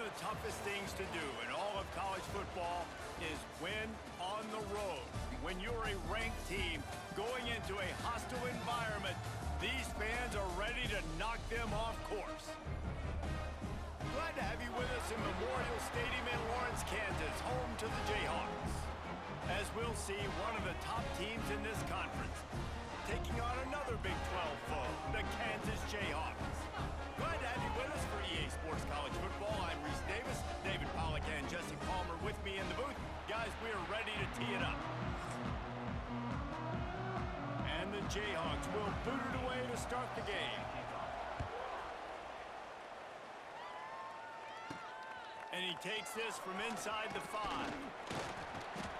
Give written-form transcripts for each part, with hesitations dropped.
the toughest things to do in all of college football is win on the road. When you're a ranked team going into a hostile environment, these fans are ready to knock them off course. Glad to have you with us in Memorial Stadium in Lawrence, Kansas, home to the Jayhawks. As we'll see, one of the top teams in this conference taking on another Big 12 foe, the Kansas Jayhawks. Glad to have you with us for EA Sports College Football. I'm Reese Davis, David Pollack and Jesse Palmer with me in the booth. Guys, we are ready to tee it up. And the Jayhawks will boot it away to start the game. And he takes this from inside the 5.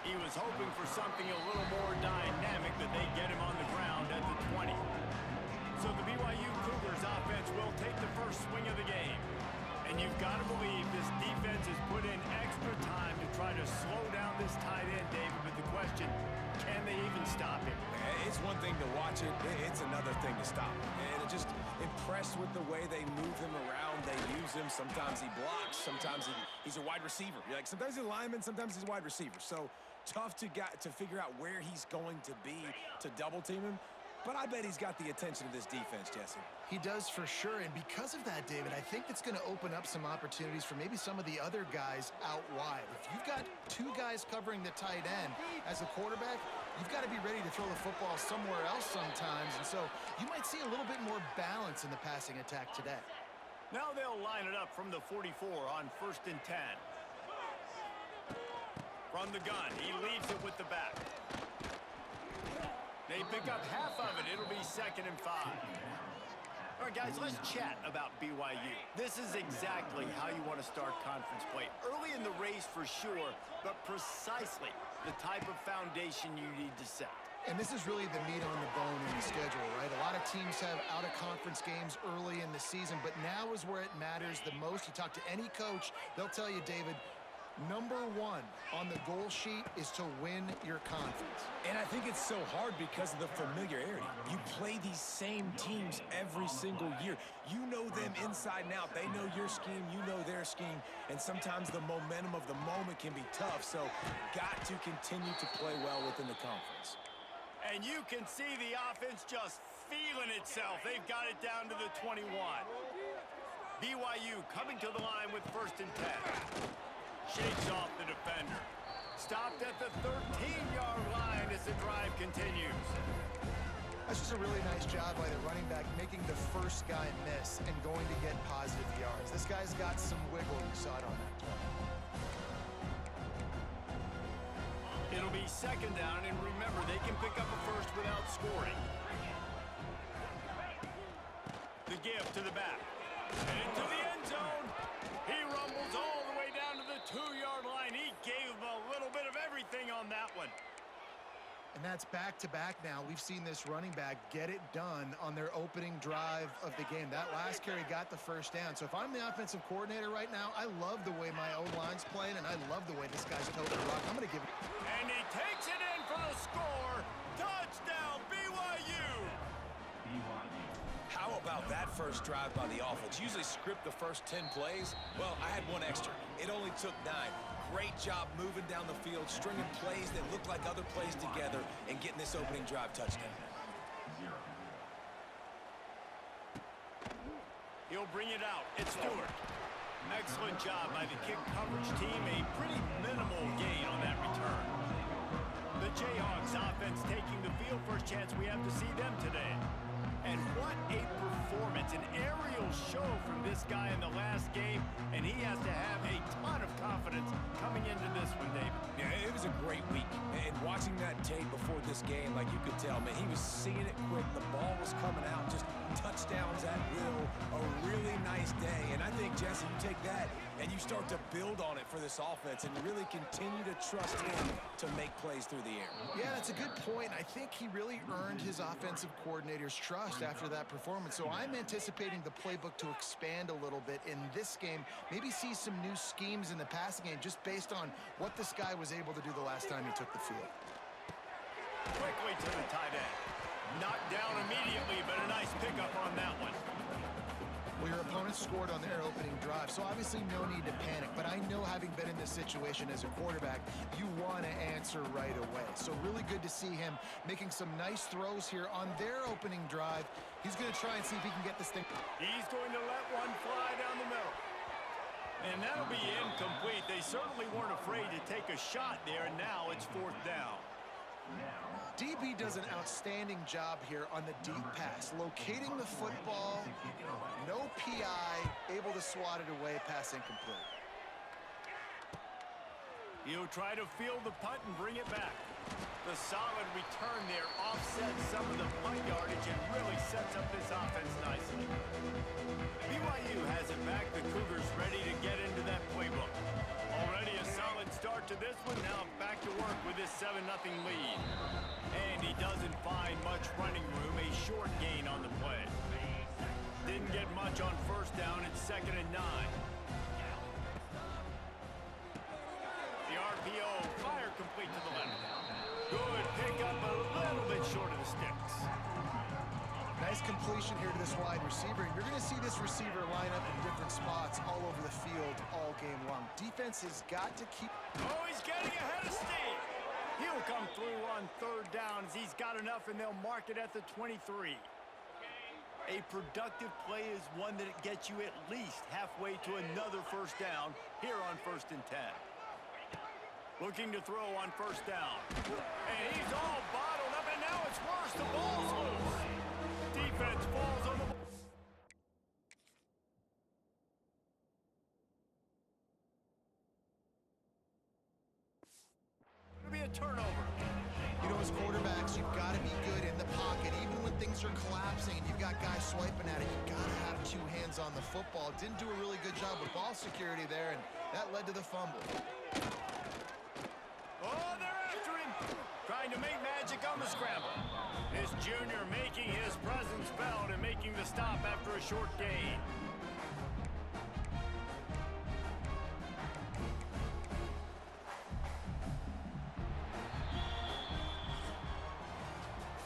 He was hoping for something a little more dynamic, that they get him on the ground at the 20. So the BYU Cougars offense will take the first swing of the game. And you've got to believe this defense has put in extra time to try to slow down this tight end, David. But the question, can they even stop him? It's one thing to watch it. It's another thing to stop him. And just impressed with the way they move him around. They use him. Sometimes he blocks. Sometimes he's a wide receiver. Like sometimes he's a lineman. Sometimes he's a wide receiver. So tough to figure out where he's going to be to double team him. But I bet he's got the attention of this defense, Jesse. He does for sure, and because of that, David, I think it's going to open up some opportunities for maybe some of the other guys out wide. If you've got two guys covering the tight end as a quarterback, you've got to be ready to throw the football somewhere else sometimes, and so you might see a little bit more balance in the passing attack today. Now they'll line it up from the 44 on 1st and 10. From the gun, he leaves it with the back. They pick up half of it. It'll be 2nd and 5. All right, guys, let's chat about BYU. This is exactly how you want to start conference play. Early in the race for sure, but precisely the type of foundation you need to set. And this is really the meat on the bone in the schedule, right? A lot of teams have out-of-conference games early in the season, but now is where it matters the most. You talk to any coach, they'll tell you, David, number one on the goal sheet is to win your conference. And I think it's so hard because of the familiarity. You play these same teams every single year. You know them inside and out. They know your scheme, you know their scheme, and sometimes the momentum of the moment can be tough, so got to continue to play well within the conference. And you can see the offense just feeling itself. They've got it down to the 21. BYU coming to the line with 1st and 10. Shakes off the defender. Stopped at the 13-yard line as the drive continues. That's just a really nice job by the running back, making the first guy miss and going to get positive yards. This guy's got some wiggle. You saw it on that play. It'll be 2nd down, and remember, they can pick up a first without scoring. The give to the back. And into the end zone. He rumbles all the way down to the 2-yard line. He gave him a little bit of everything on that one. And that's back-to-back now. We've seen this running back get it done on their opening drive of the game. That last carry got the first down. So if I'm the offensive coordinator right now, I love the way my O-line's playing, and I love the way this guy's toting the rock. I'm going to give it. And he takes it in for the score. Touchdown, BYU. How about that first drive by the offense? Usually script the first 10 plays. Well, I had one extra. It only took 9. Great job moving down the field, stringing plays that look like other plays together, and getting this opening drive touchdown. He'll bring it out. It's Stewart. Excellent job by the kick coverage team. A pretty minimal gain on that return. The Jayhawks offense taking the field. First chance we have to see them today. And what a performance, an aerial show from this guy in the last game, and he has to have a ton of confidence coming into this one, David. Yeah, it was a great week, and watching that tape before this game, like you could tell, man, he was seeing it quick, the ball was coming out, just touchdowns at will, a really nice day, and I think, Jesse, you take that and you start to build on it for this offense and really continue to trust him to make plays through the air. Yeah, that's a good point. I think he really earned his offensive coordinator's trust after that performance. So I'm anticipating the playbook to expand a little bit in this game, maybe see some new schemes in the passing game just based on what this guy was able to do the last time he took the field. Quickly to the tight end. Knocked down immediately, but a nice pickup on that one. Well, your opponent opponent scored on their opening drive, so obviously no need to panic. But I know, having been in this situation as a quarterback, you want to answer right away. So really good to see him making some nice throws here on their opening drive. He's going to try and see if he can get this thing. He's going to let one fly down the middle. And that'll be incomplete. They certainly weren't afraid to take a shot there, and now it's 4th down. DB does an outstanding job here on the deep pass, locating the football, no PI, able to swat it away, pass incomplete. He'll try to field the punt and bring it back. The solid return there offsets some of the punt yardage and really sets up this offense nicely. BYU has it back. The Cougars ready to get into that playbook. Already a solid start to this one. Now back to work with this 7-0 lead. And he doesn't find much running room. A short gain on the play. Didn't get much on 1st down. It's 2nd and 9. The RPO, fire complete to the left. Good pickup, a little bit short of the sticks. Nice completion here to this wide receiver. And you're going to see this receiver line up in different spots all over the field all game long. Defense has got to keep... Oh, he's getting ahead of steam. He'll come through on 3rd down as he's got enough, and they'll mark it at the 23. A productive play is one that it gets you at least halfway to another 1st down here on 1st and 10. Looking to throw on 1st down. And he's all bottled up, and now it's worse. The ball's loose. Defense falls on the ball. It'll be a turnover. You know, as quarterbacks, you've got to be good in the pocket. Even when things are collapsing and you've got guys swiping at it, you've got to have 2 hands on the football. Didn't do a really good job with ball security there, and that led to the fumble. Oh, they're after him. Trying to make magic on the scramble. This junior making his presence felt and making the stop after a short gain.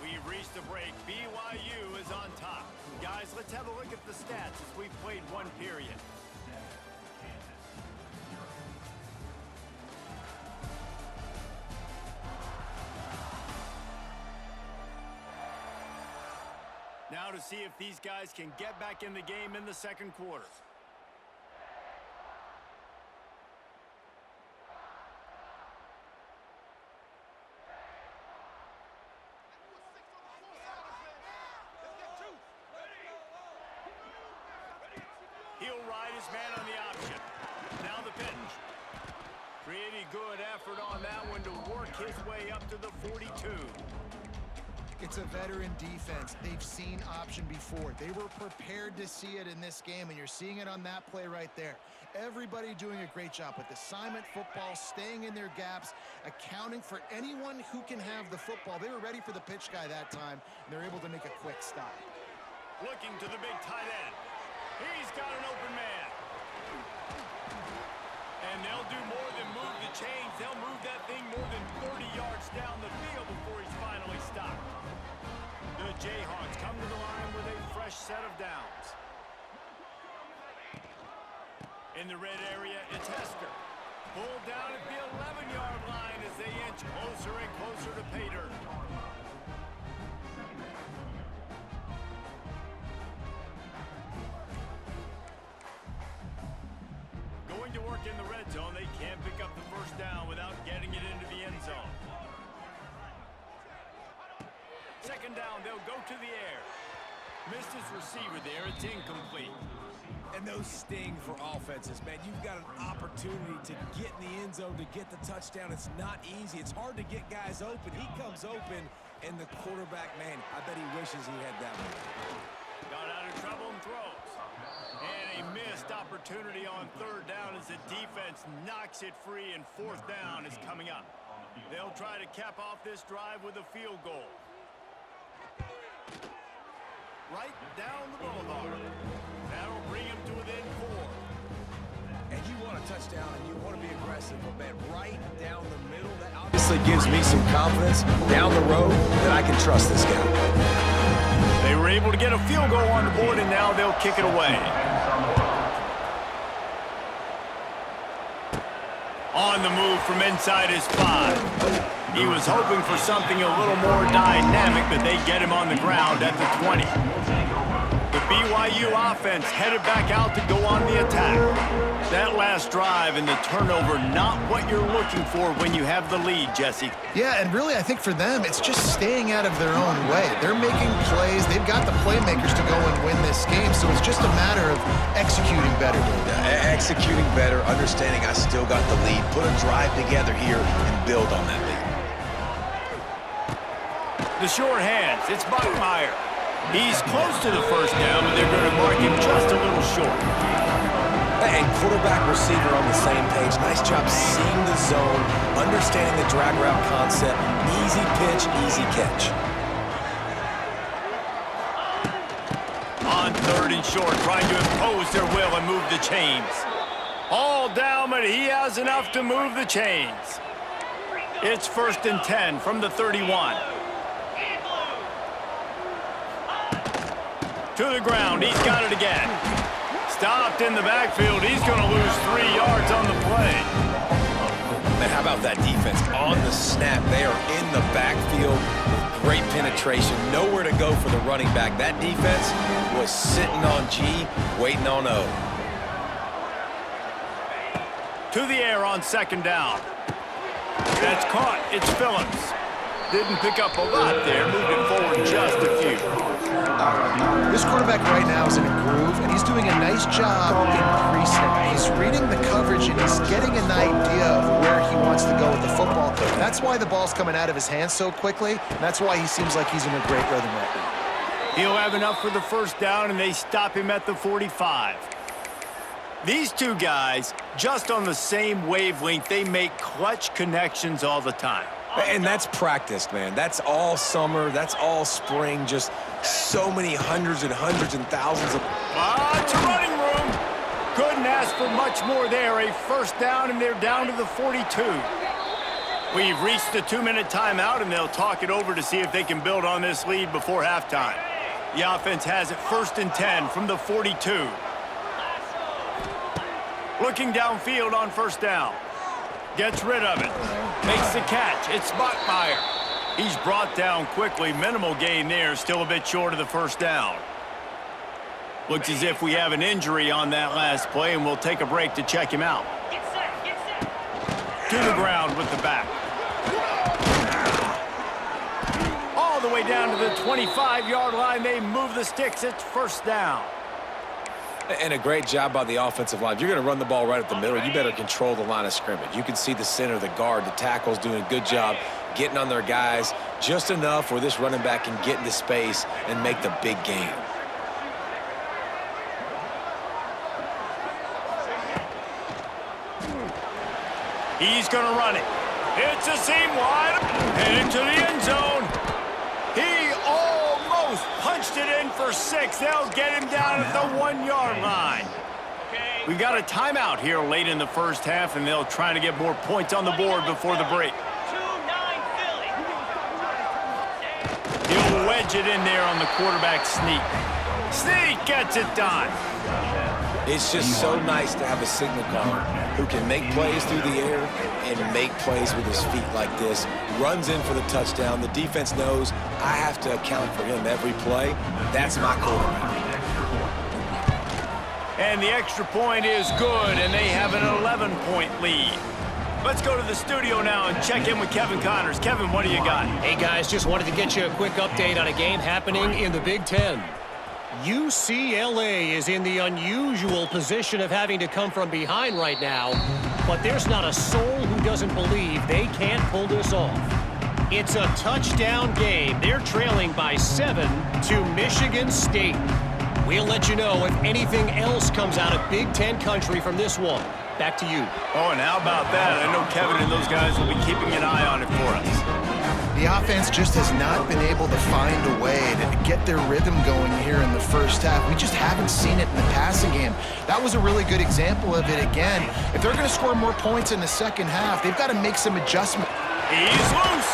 We've reached the break. BYU is on top. Guys, let's have a look at the stats as we've played 1 period. Now to see if these guys can get back in the game in the 2nd quarter. He'll ride his man on the option. Now the pitch. Pretty good effort on that one to work his way up to the 42. It's a veteran defense. They've seen option before. They were prepared to see it in this game, and you're seeing it on that play right there. Everybody doing a great job with assignment football, staying in their gaps, accounting for anyone who can have the football. They were ready for the pitch guy that time, and they're able to make a quick stop. Looking to the big tight end. He's got an open man. And they'll do more than move the chains. They'll move that thing more than 30 yards down the field before he's finally stopped. The Jayhawks come to the line with a fresh set of downs. In the red area, it's Hester. Pulled down at the 11-yard line as they inch closer and closer to pay dirt. Going to work in the red zone. They can't pick up the 1st down without getting it into the end zone. 2nd down, they'll go to the air. Missed his receiver there. It's incomplete. And those sting for offenses, man. You've got an opportunity to get in the end zone, to get the touchdown. It's not easy. It's hard to get guys open. He comes open, and the quarterback, man, I bet he wishes he had that one. Got out of trouble and throws. And a missed opportunity on 3rd down as the defense knocks it free, and 4th down is coming up. They'll try to cap off this drive with a field goal. Right down the boulevard. That'll bring him to within 4. And you want a touchdown and you want to be aggressive, but man, right down the middle, that obviously gives me some confidence down the road that I can trust this guy. They were able to get a field goal on the board, and now they'll kick it away. On the move from inside his 5. He was hoping for something a little more dynamic, but they get him on the ground at the 20. The BYU offense headed back out to go on the attack. That last drive and the turnover, not what you're looking for when you have the lead, Jesse. Yeah, and really I think for them, it's just staying out of their own way. They're making plays. They've got the playmakers to go and win this game, so it's just a matter of executing better. Executing better, understanding I still got the lead. Put a drive together here and build on that lead. The short hands, it's Buckmeyer. He's close to the first down, but they're going to mark him just a little short. And quarterback, receiver on the same page. Nice job seeing the zone, understanding the drag route concept. Easy pitch, easy catch. On 3rd and short, trying to impose their will and move the chains. All down, but he has enough to move the chains. It's 1st and 10 from the 31. To the ground, he's got it again. Stopped in the backfield, he's going to lose 3 yards on the play. Man, how about that defense on the snap? They are in the backfield with great penetration. Nowhere to go for the running back. That defense was sitting on G, waiting on O. To the air on 2nd down. That's caught. It's Phillips. Didn't pick up a lot there. Moved it forward just a few. This quarterback right now is in a groove, and he's doing a nice job in pre-snap. He's reading the coverage, and he's getting an idea of where he wants to go with the football. That's why the ball's coming out of his hands so quickly, and that's why he seems like he's in a great rhythm right now. He'll have enough for the first down, and they stop him at the 45. These two guys, just on the same wavelength, they make clutch connections all the time. And that's practiced, man. That's all summer. That's all spring. Just so many hundreds and thousands of... It's a running room. Couldn't ask for much more there. A first down, and they're down to the 42. We've reached the 2-minute timeout, and they'll talk it over to see if they can build on this lead before halftime. The offense has it 1st and 10 from the 42. Looking downfield on 1st down. Gets rid of it. Makes the catch. It's Buckmeyer. He's brought down quickly. Minimal gain there. Still a bit short of the first down. Looks as if we have an injury on that last play, and we'll take a break to check him out. To the ground with the back. All the way down to the 25-yard line. They move the sticks. It's 1st down. And a great job by the offensive line. If you're going to run the ball right at the middle, you better control the line of scrimmage. You can see the center, the guard, the tackles doing a good job getting on their guys just enough where this running back can get into space and make the big game. He's going to run it. It's a seam wide. Headed to the end zone. He almost punched it in for 6. They'll get him down at the 1-yard line. We've got a timeout here late in the first half, and they'll try to get more points on the board before the break. He'll wedge it in there on the quarterback sneak. Sneak gets it done. It's just so nice to have a signal caller who can make plays through the air and make plays with his feet like this. Runs in for the touchdown. The defense knows I have to account for him every play. That's my quarterback. And the extra point is good, and they have an 11-point lead. Let's go to the studio now and check in with Kevin Connors. Kevin, what do you got? Hey, guys, just wanted to get you a quick update on a game happening in the Big Ten. UCLA is in the unusual position of having to come from behind right now, but there's not a soul who doesn't believe they can't pull this off. It's a touchdown game. They're trailing by 7 to Michigan State. We'll let you know if anything else comes out of Big Ten country from this one. Back to you. Oh, and how about that? I know Kevin and those guys will be keeping an eye on it for us. The offense just has not been able to find a way to get their rhythm going here in the first half. We just haven't seen it in the passing game. That was a really good example of it again. If they're going to score more points in the second half, they've got to make some adjustments. He's loose.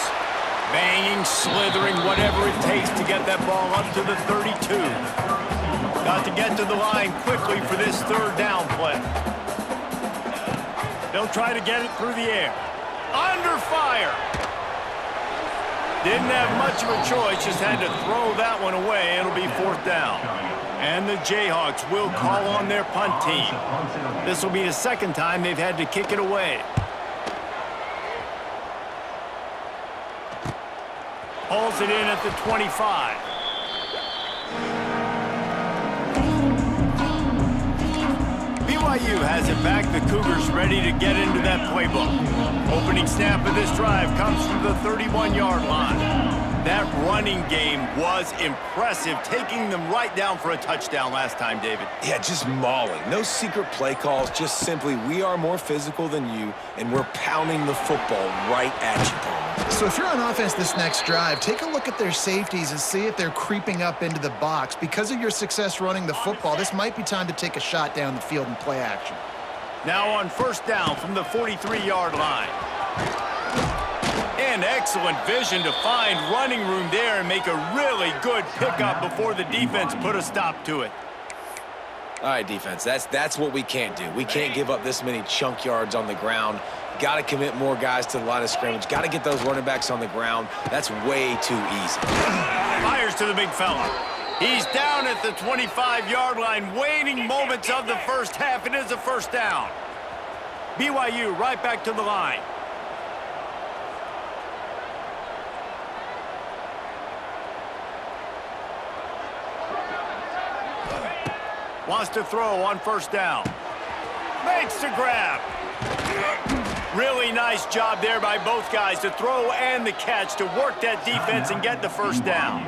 Banging, slithering, whatever it takes to get that ball up to the 32. Got to get to the line quickly for this 3rd down play. They'll try to get it through the air. Under fire. Didn't have much of a choice, just had to throw that one away. It'll be 4th down. And the Jayhawks will call on their punt team. This will be the 2nd time they've had to kick it away. Hauls it in at the 25. BYU has it back. The Cougars ready to get into that playbook. Opening snap of this drive comes from the 31-yard line. That running game was impressive, taking them right down for a touchdown last time, David. Yeah, just mauling. No secret play calls, just simply we are more physical than you, and we're pounding the football right at you, Paul. So if you're on offense this next drive, take a look at their safeties and see if they're creeping up into the box. Because of your success running the football, this might be time to take a shot down the field and play action. Now on 1st down from the 43-yard line. And excellent vision to find running room there and make a really good pickup before the defense put a stop to it. All right, defense, that's what we can't do. We can't give up this many chunk yards on the ground. Got to commit more guys to the line of scrimmage. Got to get those running backs on the ground. That's way too easy. Fires to the big fella. He's down at the 25-yard line. Waning moments of the first half. It is a 1st down. BYU right back to the line. Wants to throw on 1st down. Makes the grab. Really nice job there by both guys to throw and the catch to work that defense and get the 1st down.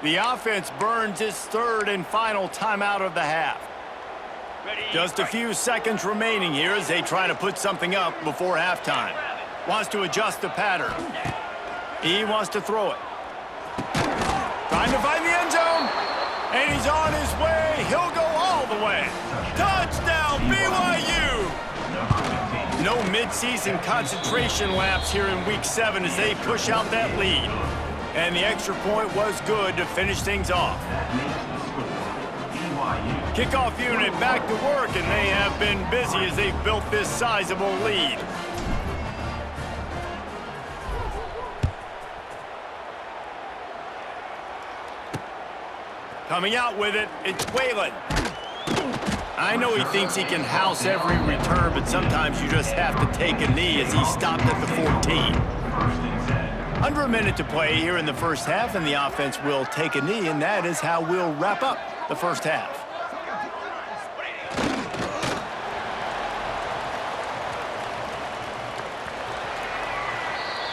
The offense burns its 3rd and final timeout of the half. Just a few seconds remaining here as they try to put something up before halftime. Wants to adjust the pattern. He wants to throw it. Trying to find the end zone. And he's on his way. He'll go all the way. Touchdown, BYU! No midseason concentration laps here in Week 7 as they push out that lead. And the extra point was good to finish things off. Kickoff unit back to work, and they have been busy as they've built this sizable lead. Coming out with it, it's Whalen. I know he thinks he can house every return, but sometimes you just have to take a knee as he stopped at the 14. Under a minute to play here in the first half, and the offense will take a knee, and that is how we'll wrap up the first half.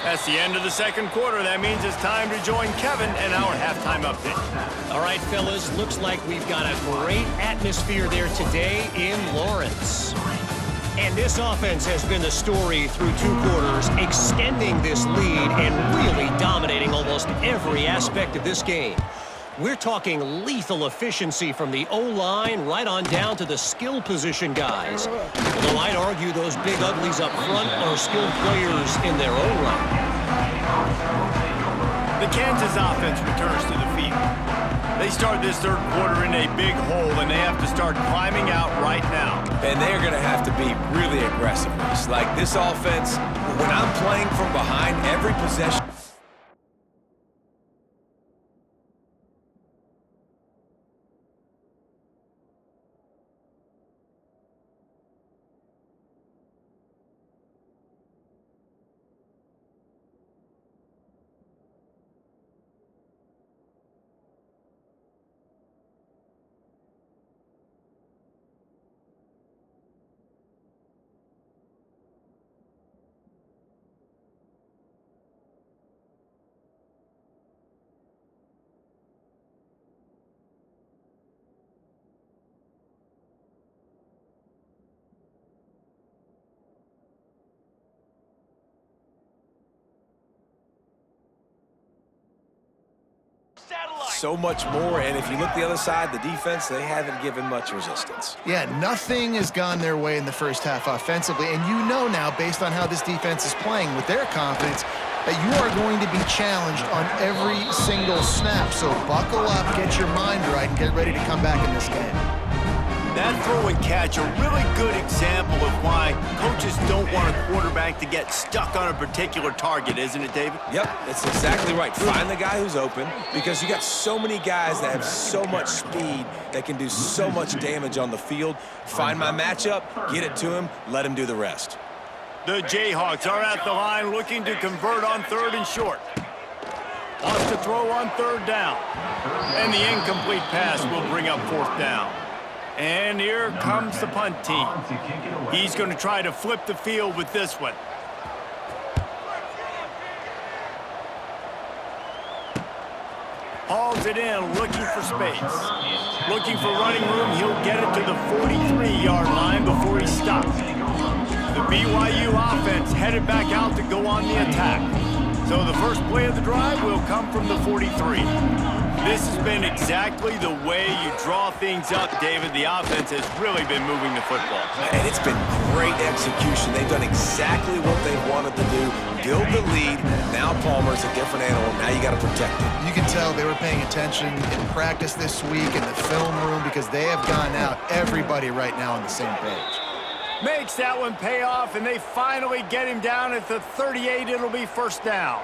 That's the end of the second quarter. That means it's time to join Kevin and our halftime update. All right, fellas, looks like we've got a great atmosphere there today in Lawrence. And this offense has been the story through 2 quarters, extending this lead and really dominating almost every aspect of this game. We're talking lethal efficiency from the O-line right on down to the skill position guys. Although I'd argue those big uglies up front are skilled players in their own right. The Kansas offense returns to the field. They start this third quarter in a big hole, and they have to start climbing out right now. And they're going to have to be really aggressive. Like this offense, when I'm playing from behind every possession, so much more, and if you look the other side, the defense, they haven't given much resistance. Yeah, nothing has gone their way in the first half offensively, and you know now, based on how this defense is playing with their confidence, that you are going to be challenged on every single snap. So buckle up, get your mind right, and get ready to come back in this game. That throw and catch, a really good example of why coaches don't want a quarterback to get stuck on a particular target, isn't it, David? Yep, that's exactly right. Find the guy who's open, because you got so many guys that have so much speed that can do so much damage on the field. Find my matchup, get it to him, let him do the rest. The Jayhawks are at the line looking to convert on 3rd and short. Wants to throw on 3rd down. And the incomplete pass will bring up 4th down. And here comes the punt team. He's going to try to flip the field with this one. Hauls it in, looking for space. Looking for running room, he'll get it to the 43-yard line before he stops. The BYU offense headed back out to go on the attack. So the first play of the drive will come from the 43. This has been exactly the way you draw things up, David. The offense has really been moving the football. And it's been great execution. They've done exactly what they wanted to do. Build the lead. Now Palmer's a different animal. Now you got to protect him. You can tell they were paying attention in practice this week in the film room because they have gone out, everybody right now on the same page. Makes that one pay off, and they finally get him down at the 38. It'll be 1st down.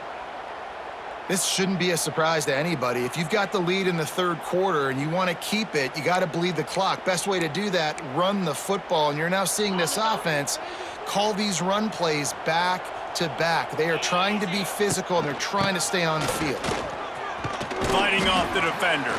This shouldn't be a surprise to anybody. If you've got the lead in the 3rd quarter and you want to keep it, you got to bleed the clock. Best way to do that, run the football. And you're now seeing this offense call these run plays back to back. They are trying to be physical, and they're trying to stay on the field. Fighting off the defender.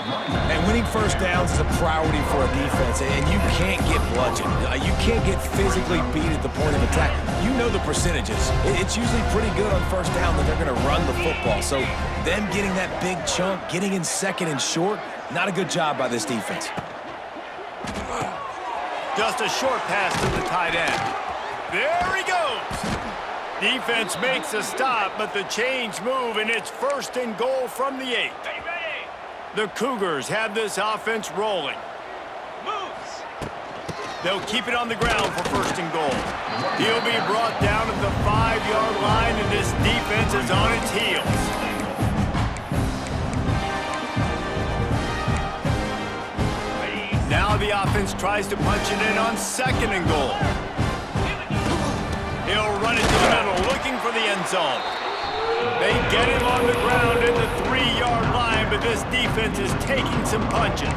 And winning 1st downs is a priority for a defense, and you can't get bludgeoned. You can't get physically beat at the point of attack. You know the percentages. It's usually pretty good on 1st down that they're going to run the football. So them getting that big chunk, getting in 2nd and short, not a good job by this defense. Just a short pass to the tight end. There he goes. Defense makes a stop, but the chains move, and it's 1st and goal from the 8. The Cougars have this offense rolling. They'll keep it on the ground for 1st and goal. He'll be brought down at the 5-yard line, and this defense is on its heels. Now the offense tries to punch it in on 2nd and goal. He'll run it to the middle, looking for the end zone. They get him on the ground at the 3-yard line, but this defense is taking some punches.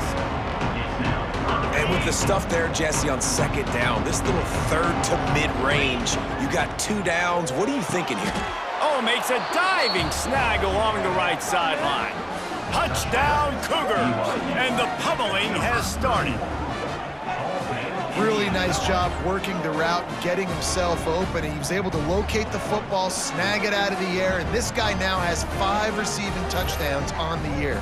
And with the stuff there, Jesse, on 2nd down, this little 3rd to mid-range, you got 2 downs. What are you thinking here? Oh, makes a diving snag along the right sideline. Touchdown, Cougars, and the pummeling has started. Really nice job working the route, getting himself open, and he was able to locate the football, snag it out of the air, and this guy now has 5 receiving touchdowns on the year.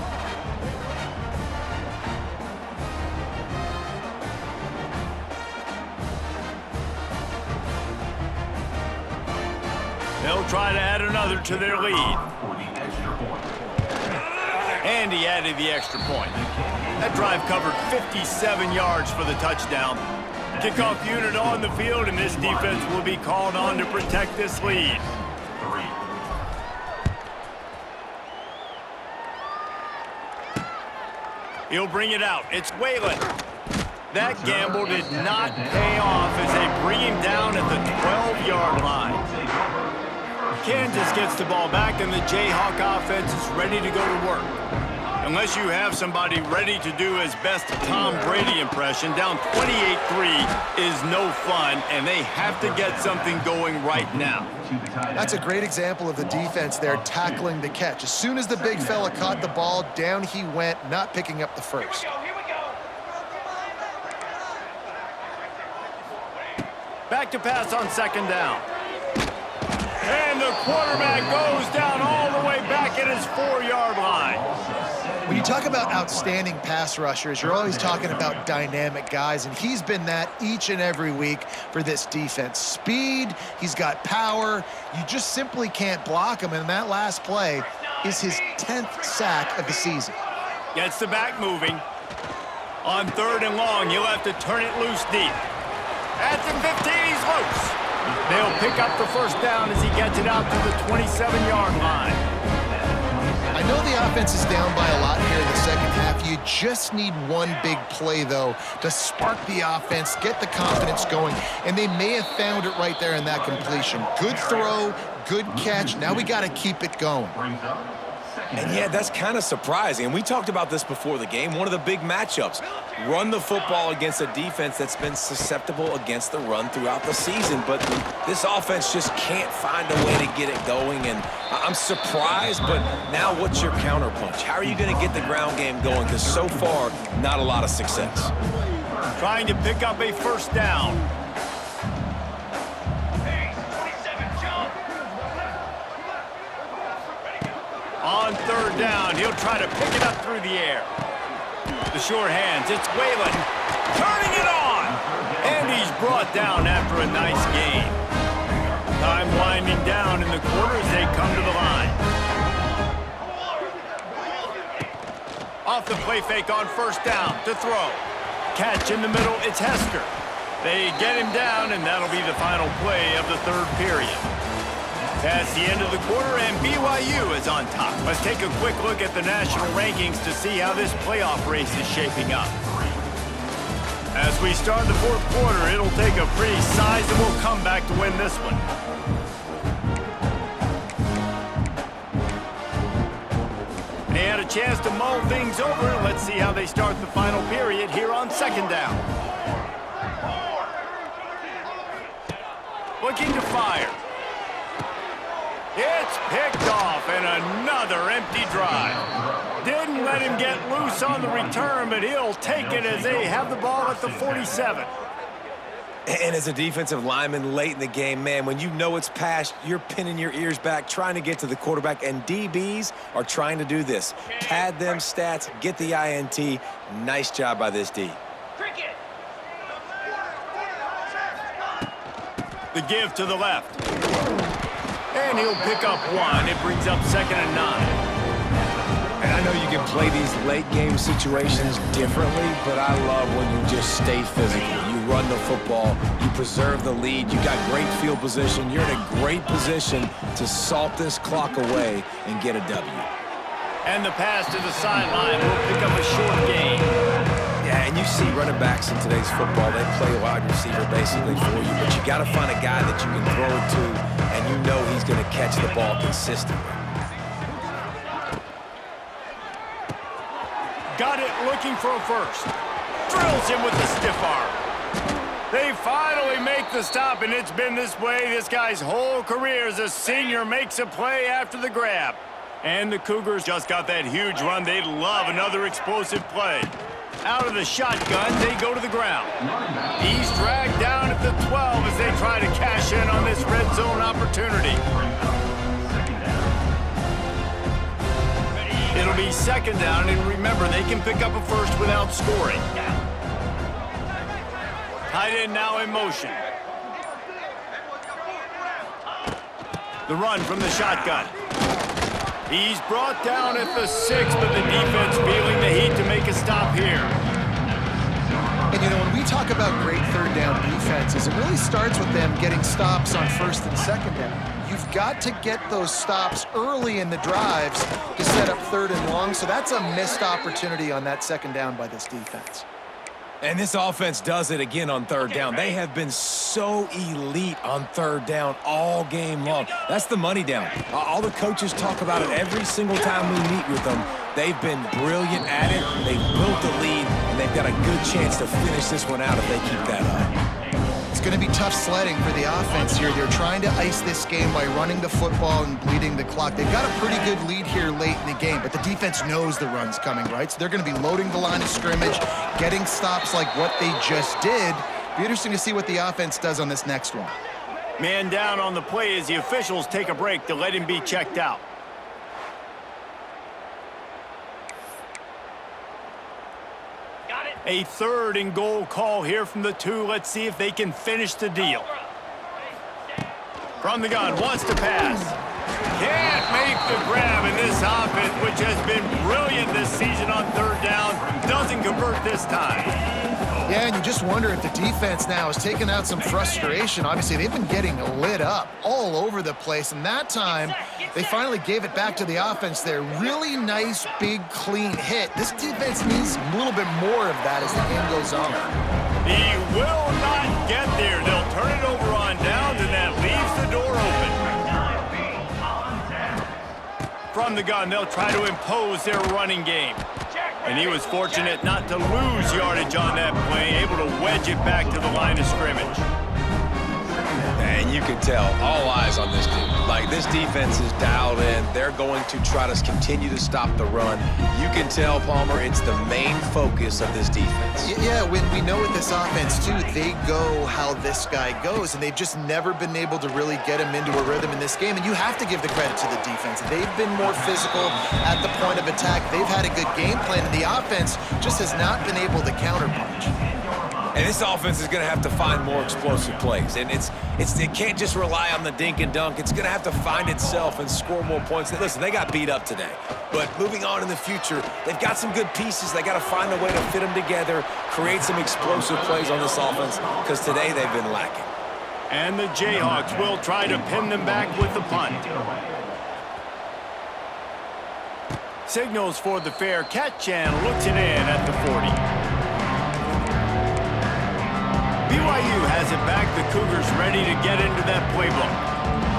They'll try to add another to their lead. And he added the extra point. That drive covered 57 yards for the touchdown. Kickoff unit on the field, and this defense will be called on to protect this lead. He'll bring it out. It's Whalen. That gamble did not pay off as they bring him down at the 12-yard line. Kansas gets the ball back, and the Jayhawk offense is ready to go to work. Unless you have somebody ready to do his best Tom Brady impression, down 28-3 is no fun, and they have to get something going right now. That's a great example of the defense there tackling the catch. As soon as the big fella caught the ball, down he went, not picking up the first. Back to pass on 2nd down. And the quarterback goes down all the way back at his 4-yard line. When you talk about outstanding pass rushers, you're always talking about dynamic guys, and he's been that each and every week for this defense. Speed, he's got power. You just simply can't block him, and that last play is his 10th sack of the season. Gets the back moving. On 3rd and long, he'll have to turn it loose deep. At the 15, he's loose. They'll pick up the 1st down as he gets it out to the 27-yard line. I know the offense is down by a lot here in the second half. You just need one big play, though, to spark the offense, get the confidence going, and they may have found it right there in that completion. Good throw, good catch. Now we got to keep it going. And yeah, that's kind of surprising. And we talked about this before the game. One of the big matchups. Run the football against a defense that's been susceptible against the run throughout the season. But this offense just can't find a way to get it going. And I'm surprised, but now what's your counterpunch? How are you going to get the ground game going? Because so far, not a lot of success. Trying to pick up a first down. On third down, he'll try to pick it up through the air. The short hands, it's Whalen. Turning it on! And he's brought down after a nice gain. Time winding down in the quarter as they come to the line. Off the play fake on first down to throw. Catch in the middle, it's Hester. They get him down, and that'll be the final play of the third period. That's the end of the quarter, and BYU is on top. Let's take a quick look at the national rankings to see how this playoff race is shaping up. As we start the fourth quarter, it'll take a pretty sizable comeback to win this one. They had a chance to mull things over. Let's see how they start the final period here on second down. Looking to fire. It's picked off, and another empty drive. Didn't let him get loose on the return, but he'll take it as they have the ball at the 47. And as a defensive lineman late in the game, man, when you know it's past, you're pinning your ears back, trying to get to the quarterback, and DBs are trying to do this. Pad them stats, get the INT. Nice job by this D. The give to the left. And he'll pick up one. It brings up 2nd and 9. And I know you can play these late game situations differently, but I love when you just stay physical. You run the football, you preserve the lead, you got great field position, you're in a great position to salt this clock away and get a W. And the pass to the sideline will pick up a short gain. Yeah, and you see running backs in today's football, they play wide receiver basically for you, but you got to find a guy that you can throw it to, and you know he's going to catch the ball consistently. Got it, looking for a first. Drills him with the stiff arm. They finally make the stop, and it's been this way this guy's whole career as a senior makes a play after the grab. And the Cougars just got that huge run. They'd love another explosive play. Out of the shotgun, they go to the ground. He's dragged down at the 12 as they try to cash in on this red zone opportunity. It'll be 2nd down, and remember, they can pick up a first without scoring. Tight end now in motion. The run from the shotgun. He's brought down at the 6, but the defense feeling the heat to make a stop here. And, you know, when we talk about great third down defenses, it really starts with them getting stops on 1st and 2nd down. You've got to get those stops early in the drives to set up 3rd and long, so that's a missed opportunity on that 2nd down by this defense. And this offense does it again on 3rd down. They have been so elite on 3rd down all game long. That's the money down. All the coaches talk about it every single time we meet with them. They've been brilliant at it. They've built the lead, and they've got a good chance to finish this one out if they keep that up. It's going to be tough sledding for the offense here. They're trying to ice this game by running the football and bleeding the clock. They've got a pretty good lead here late in the game, but the defense knows the run's coming, right? So they're going to be loading the line of scrimmage, getting stops like what they just did. Be interesting to see what the offense does on this next one. Man down on the play as the officials take a break to let him be checked out. A 3rd and goal call here from the 2. Let's see if they can finish the deal. From the gun, wants to pass. Can't make the grab, and this offense, which has been brilliant this season on third down, doesn't convert this time. Yeah, and you just wonder if the defense now has taken out some frustration. Obviously, they've been getting lit up all over the place, and that time they finally gave it back to the offense there. Really nice, big, clean hit. This defense needs a little bit more of that as the game goes on. He will not get there. They'll turn it over on downs, and that leaves the door open. From the gun, they'll try to impose their running game. And he was fortunate not to lose yardage on that play, able to wedge it back to the line of scrimmage. And you can tell, all eyes on this team. Like, this defense is dialed in. They're going to try to continue to stop the run. You can tell, Palmer, it's the main focus of this defense. Yeah, when we know with this offense, too, they go how this guy goes, and they've just never been able to really get him into a rhythm in this game. And you have to give the credit to the defense. They've been more physical at the point of attack. They've had a good game plan, and the offense just has not been able to counterpunch. And this offense is going to have to find more explosive plays. And it can't just rely on the dink and dunk. It's going to have to find itself and score more points. Listen, they got beat up today. But moving on in the future, they've got some good pieces. They got to find a way to fit them together, create some explosive plays on this offense, because today they've been lacking. And the Jayhawks will try to pin them back with the punt. Signals for the fair catch and looks it in at the 40. BYU has it back. The Cougars ready to get into that playbook.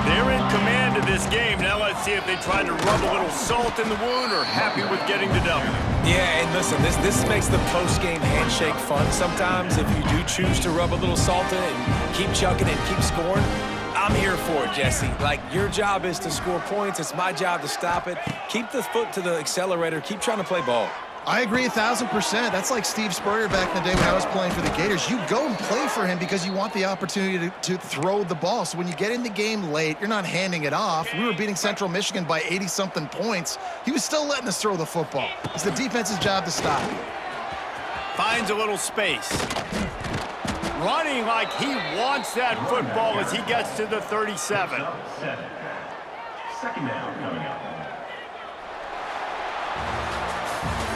They're in command of this game. Now let's see if they try to rub a little salt in the wound or happy with getting the W. Yeah, and listen, this makes the post-game handshake fun sometimes. If you do choose to rub a little salt in it and keep chucking and keep scoring, I'm here for it, Jesse. Like, your job is to score points. It's my job to stop it. Keep the foot to the accelerator. Keep trying to play ball. I agree 1,000%. That's like Steve Spurrier back in the day when I was playing for the Gators. You go and play for him because you want the opportunity to throw the ball. So when you get in the game late, you're not handing it off. We were beating Central Michigan by 80-something points. He was still letting us throw the football. It's the defense's job to stop it. Finds a little space. Running like he wants that football as he gets to the 37. Second down coming up.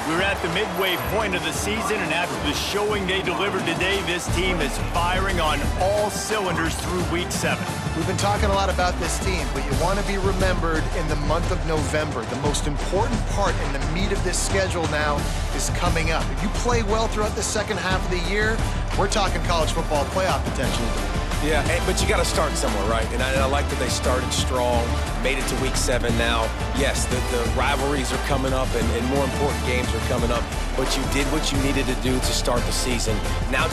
We're at the midway point of the season, and after the showing they delivered today, this team is firing on all cylinders through Week 7. We've been talking a lot about this team, but you want to be remembered in the month of November. The most important part in the meat of this schedule now is coming up. If you play well throughout the second half of the year, we're talking college football playoff potential. Yeah, but you got to start somewhere, right? And I like that they started strong, made it to Week 7 now. Yes, the rivalries are coming up, and more important games are coming up, but you did what you needed to do to start the season. Now